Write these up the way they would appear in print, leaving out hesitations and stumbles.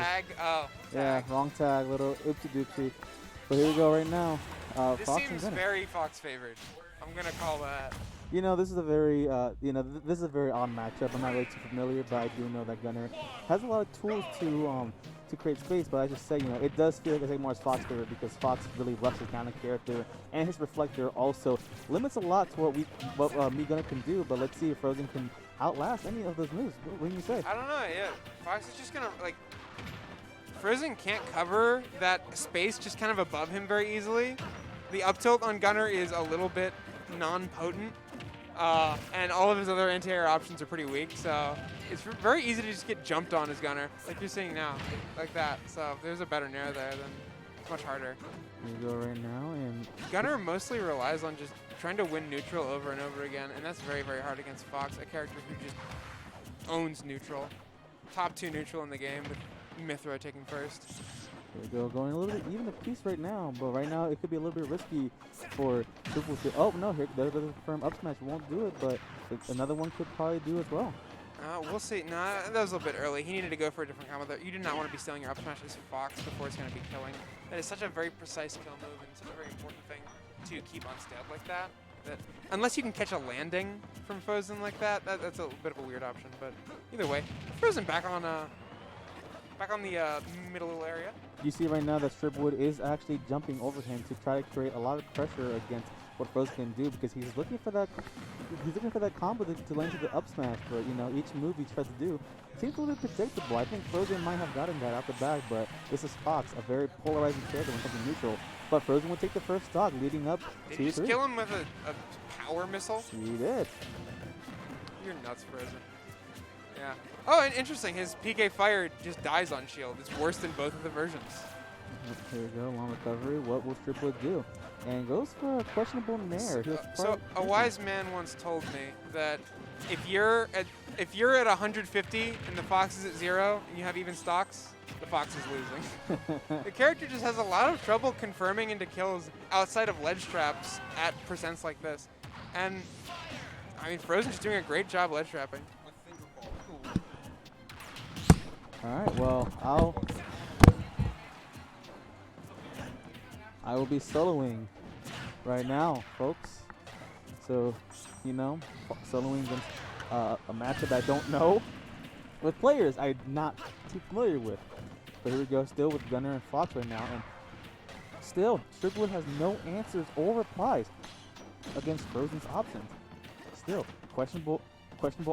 tag. Oh, Yeah, tag. wrong tag, little oopsie doopsie. But here we go right now. This Fox and seems Gunner. very Fox favored. I'm gonna call that. You know, this is a very, this is a very odd matchup. I'm not really too familiar, but I do know that Gunner has a lot of tools to create space. But I just say, it does feel like I say more as Fox favorite because Fox really rushes down the character, and his reflector also limits a lot to what me Gunner can do. But let's see if Frozen can outlast any of those moves. What do you say? I don't know. Yeah, Fox is just gonna like. Frozen can't cover that space just kind of above him very easily. The up tilt on Gunner is a little bit non-potent, and all of his other anti-air options are pretty weak, so it's very easy to just get jumped on as Gunner, like you're seeing now, like that. So if there's a better nair there, then it's much harder. You go right now, and Gunner mostly relies on just trying to win neutral over and over again, and that's very, very hard against Fox, a character who just owns neutral. Top 2 neutral in the game, with Mithra taking first. There we go, going a little bit even a piece right now, but right now it could be a little bit risky for Triple to. Oh no, here the firm up smash won't do it, but another one could probably do as well. We'll see. Nah, that was a little bit early. He needed to go for a different combo there. You do not want to be stealing your up smash as Fox before it's going to be killing. That is such a very precise kill move and such a very important thing to keep unstabbed like that. Unless you can catch a landing from Frozen like that, that's a bit of a weird option. But either way, Frozen back on the middle area. You see right now that Stibwoods is actually jumping over him to try to create a lot of pressure against what Frozen can do because he's looking for that combo to land to the up smash. But each move he tries to do seems a little bit predictable. I think Frozen might have gotten that out the bag, but this is Fox, a very polarizing character when it comes to neutral. But Frozen will take the first stock, leading up Did 2-3. you just kill him with a power missile? He did. You're nuts, Frozen. Yeah. Oh, and interesting, his PK Fire just dies on shield. It's worse than both of the versions. Here we go, long recovery. What will Stibwoods do? And goes for a questionable nair. So a wise man once told me that if you're at 150 and the Fox is at 0 and you have even stocks, the Fox is losing. The character just has a lot of trouble confirming into kills outside of ledge traps at percents like this. And I mean, Frozen's doing a great job ledge trapping. All right, well, I will be soloing right now, folks. So, soloing against a matchup I don't know with players I'm not too familiar with. But here we go, still with Gunner and Fox right now, and still, Stibwoods has no answers or replies against Frozen's options. Still, questionable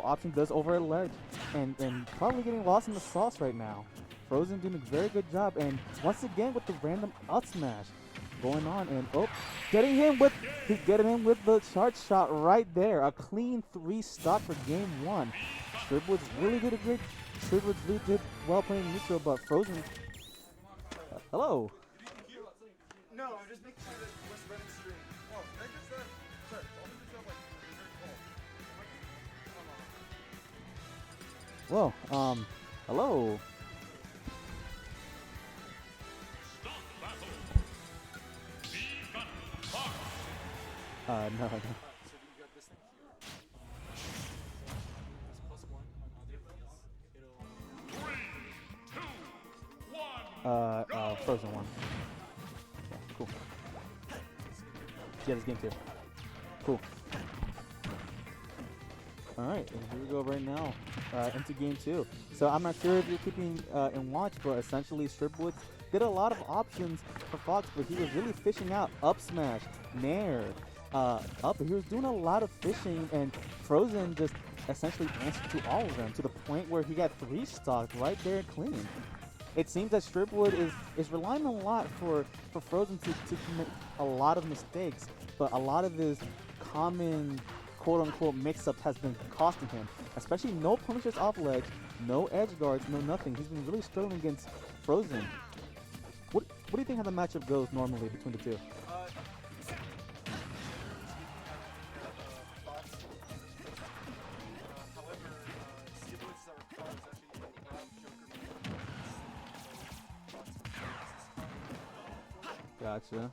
option does over a ledge, and probably getting lost in the sauce right now. Frozen doing a very good job, and once again with the random up smash going on, and getting him with the charge shot right there. A clean 3 stock for game 1. Stibwoods really did well playing neutral, but Frozen. Hello. No, I'm just making sure that what's running stream. Oh, can I just sorry, all of this stuff like Well, hello. No. so you got this thing here. It's +1 on other things. It'll Frozen 1. Yeah, cool. Yeah, this game too. Cool. Alright, and here we go right now into game 2. So I'm not sure if you're keeping in watch, but essentially Stibwoods did a lot of options for Fox, but he was really fishing out up smash, nair, up. He was doing a lot of fishing, and Frozen just essentially answered to all of them to the point where he got 3 stocks right there clean. It seems that Stibwoods is relying a lot for Frozen to make a lot of mistakes, but a lot of his common quote-unquote mix-ups has been costing him, especially no punishers off ledge, no edge guards, no nothing. He's been really struggling against Frozen. What do you think how the matchup goes normally between the two? Gotcha.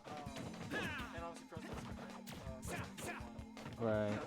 Right.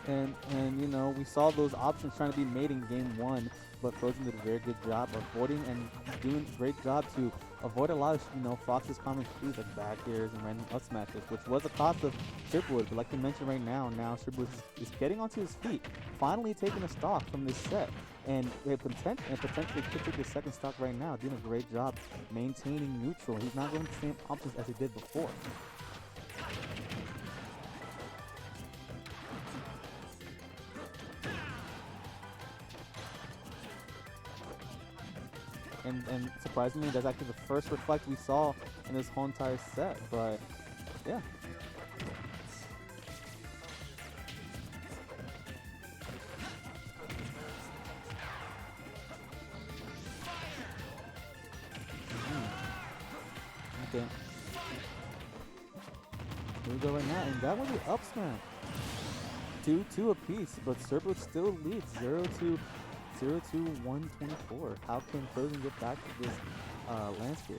And you know, we saw those options trying to be made in game one, but Frozen did a very good job avoiding and doing a great job to avoid a lot of, you know, Fox's common trees like back airs and random up smashes, which was a cost of Stibwoods. But like you mentioned right now Stibwoods is getting onto his feet, finally taking a stock from this set. And potentially could take the second stock right now, doing a great job maintaining neutral. He's not going to the same options as he did before. And surprisingly, that's actually the first reflect we saw in this whole entire set. But yeah. Okay. Here we go right now, and that was the up smash. 2-2 apiece, but Stibwoods still leads 0-2, 124. How can Frozen get back to this landscape?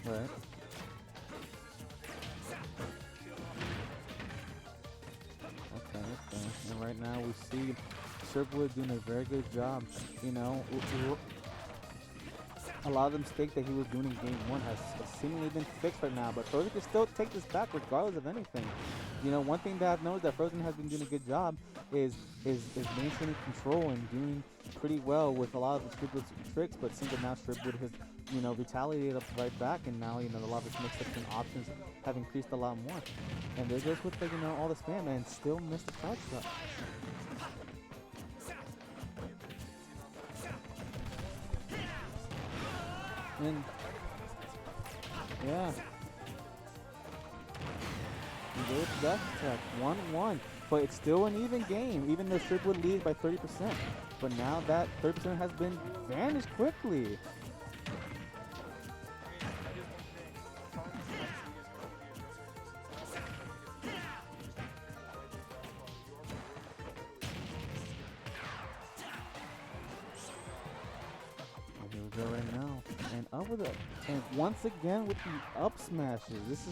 Right. Okay. And right now we see Stibwoods doing a very good job. You know, a lot of the mistakes that he was doing in game one has seemingly been fixed right now, but Frozen can still take this back regardless of anything. You know, one thing that I've noticed that Frozen has been doing a good job is maintaining control and doing pretty well with a lot of the Stibwoods tricks, but since now Stibwoods has, you know, retaliated right back, and now, you know, a lot of his mix-ups and options have increased a lot more. And there goes with, like, you know, all the spam and still missed the crouch shot. And yeah. Good dash attack, 1-1, but it's still an even game, even though Stibwoods leads by 30%. But now that 30% has been vanished quickly. Here we go right now, and up with it, and once again with the up smashes. This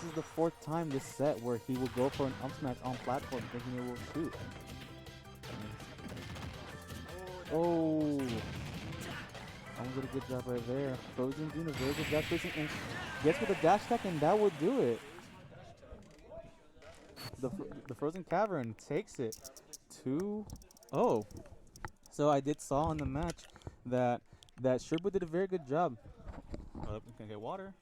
is the fourth time this set where he will go for an up smash on platform thinking it will shoot. Oh, Almost did a good job right there. Frozen doing a very good job facing and gets with a dash attack, and that will do it. The TheFrozenCavern takes it 2-0. So I did saw in the match that Stibwoods did a very good job. Can I get water?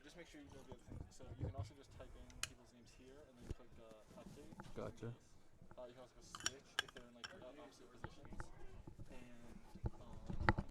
Just make sure you do the other thing. So you can also just type in people's names here, and then you click update. Gotcha. You can also go switch if they're in like opposite positions. And